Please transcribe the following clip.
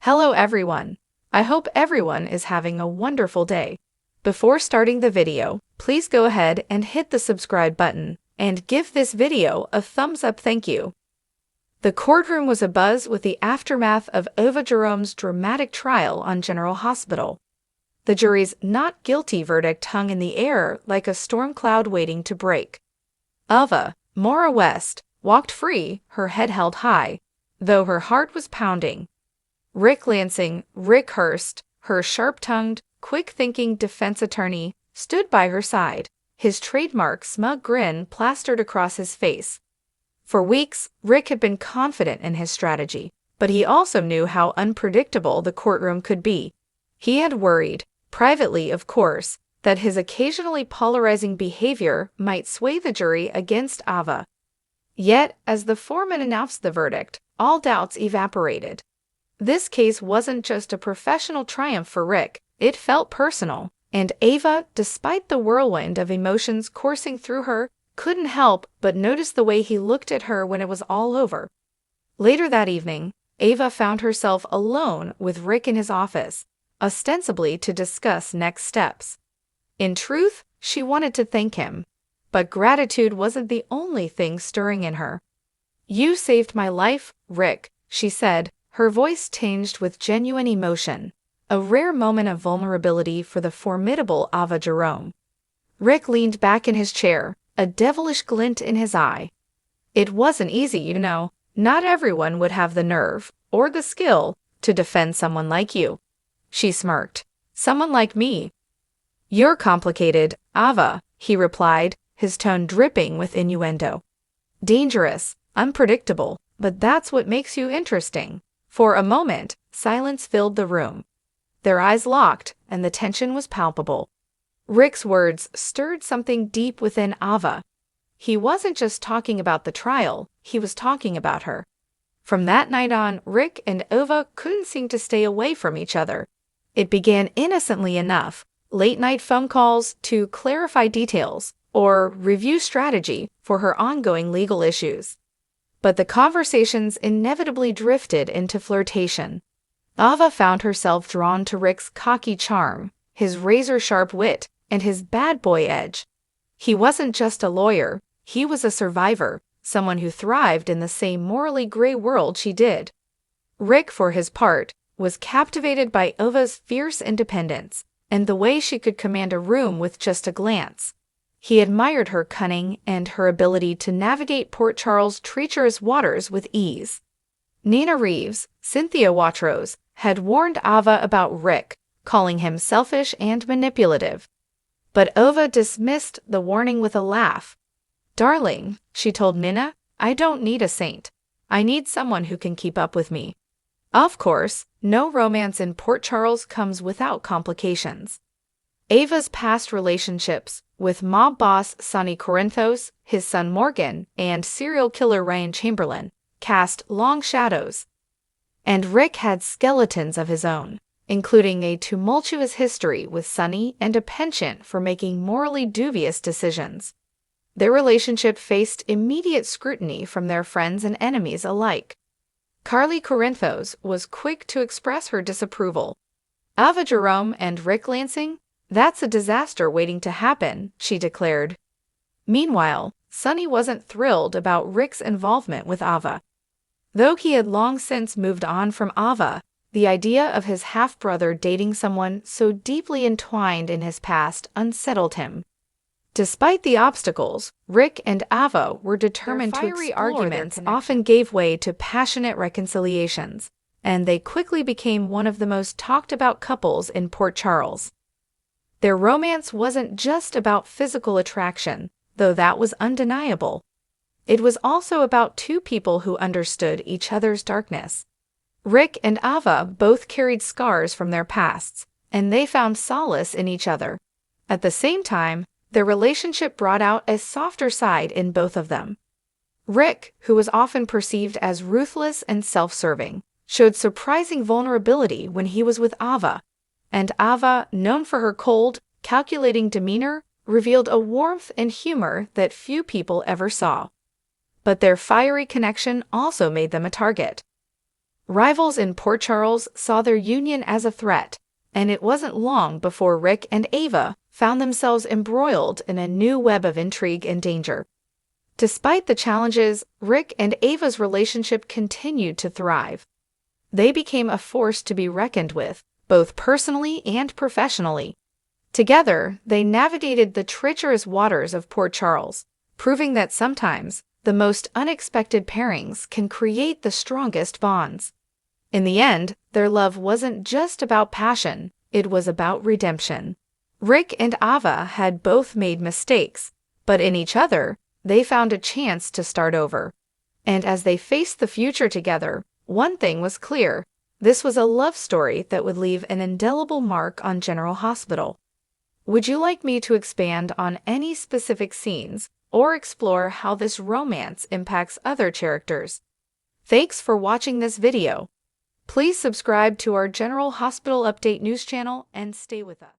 Hello everyone. I hope everyone is having a wonderful day. Before starting the video, please go ahead and hit the subscribe button and give this video a thumbs up. Thank you. The courtroom was abuzz with the aftermath of Ava Jerome's dramatic trial on General Hospital. The jury's not guilty verdict hung in the air like a storm cloud waiting to break. Ava, Maura West, walked free, her head held high, though her heart was pounding. Ric Lansing, Rick Hurst, her sharp-tongued, quick-thinking defense attorney, stood by her side, his trademark smug grin plastered across his face. For weeks, Rick had been confident in his strategy, but he also knew how unpredictable the courtroom could be. He had worried, privately of course, that his occasionally polarizing behavior might sway the jury against Ava. Yet, as the foreman announced the verdict, all doubts evaporated. This case wasn't just a professional triumph for Rick, it felt personal, and Ava, despite the whirlwind of emotions coursing through her, couldn't help but notice the way he looked at her when it was all over. Later that evening, Ava found herself alone with Rick in his office, ostensibly to discuss next steps. In truth, she wanted to thank him, but gratitude wasn't the only thing stirring in her. "You saved my life, Rick," she said, her voice tinged with genuine emotion, a rare moment of vulnerability for the formidable Ava Jerome. Rick leaned back in his chair, a devilish glint in his eye. "It wasn't easy, you know. Not everyone would have the nerve, or the skill, to defend someone like you." She smirked. "Someone like me?" "You're complicated, Ava," he replied, his tone dripping with innuendo. "Dangerous, unpredictable, but that's what makes you interesting." For a moment, silence filled the room. Their eyes locked, and the tension was palpable. Rick's words stirred something deep within Ava. He wasn't just talking about the trial, he was talking about her. From that night on, Rick and Ava couldn't seem to stay away from each other. It began innocently enough, late-night phone calls to clarify details or review strategy for her ongoing legal issues. But the conversations inevitably drifted into flirtation. Ava found herself drawn to Rick's cocky charm, his razor-sharp wit, and his bad boy edge. He wasn't just a lawyer, he was a survivor, someone who thrived in the same morally gray world she did. Rick, for his part, was captivated by Ava's fierce independence and the way she could command a room with just a glance. He admired her cunning and her ability to navigate Port Charles' treacherous waters with ease. Nina Reeves, Cynthia Watrous, had warned Ava about Rick, calling him selfish and manipulative. But Ava dismissed the warning with a laugh. "Darling," she told Nina, "I don't need a saint. I need someone who can keep up with me." Of course, no romance in Port Charles comes without complications. Ava's past relationships with mob boss Sonny Corinthos, his son Morgan, and serial killer Ryan Chamberlain cast long shadows. And Rick had skeletons of his own, including a tumultuous history with Sonny and a penchant for making morally dubious decisions. Their relationship faced immediate scrutiny from their friends and enemies alike. Carly Corinthos was quick to express her disapproval. "Ava Jerome and Rick Lansing? That's a disaster waiting to happen," she declared. Meanwhile, Sonny wasn't thrilled about Rick's involvement with Ava. Though he had long since moved on from Ava, the idea of his half-brother dating someone so deeply entwined in his past unsettled him. Despite the obstacles, Rick and Ava were determined to explore. Their fiery arguments often gave way to passionate reconciliations, and they quickly became one of the most talked-about couples in Port Charles. Their romance wasn't just about physical attraction, though that was undeniable. It was also about two people who understood each other's darkness. Rick and Ava both carried scars from their pasts, and they found solace in each other. At the same time, their relationship brought out a softer side in both of them. Rick, who was often perceived as ruthless and self-serving, showed surprising vulnerability when he was with Ava. And Ava, known for her cold, calculating demeanor, revealed a warmth and humor that few people ever saw. But their fiery connection also made them a target. Rivals in Port Charles saw their union as a threat, and it wasn't long before Ric and Ava found themselves embroiled in a new web of intrigue and danger. Despite the challenges, Ric and Ava's relationship continued to thrive. They became a force to be reckoned with, both personally and professionally. Together, they navigated the treacherous waters of Port Charles, proving that sometimes the most unexpected pairings can create the strongest bonds. In the end, their love wasn't just about passion, it was about redemption. Ric and Ava had both made mistakes, but in each other, they found a chance to start over. And as they faced the future together, one thing was clear: this was a love story that would leave an indelible mark on General Hospital. Would you like me to expand on any specific scenes or explore how this romance impacts other characters? Thanks for watching this video. Please subscribe to our General Hospital Update news channel and stay with us.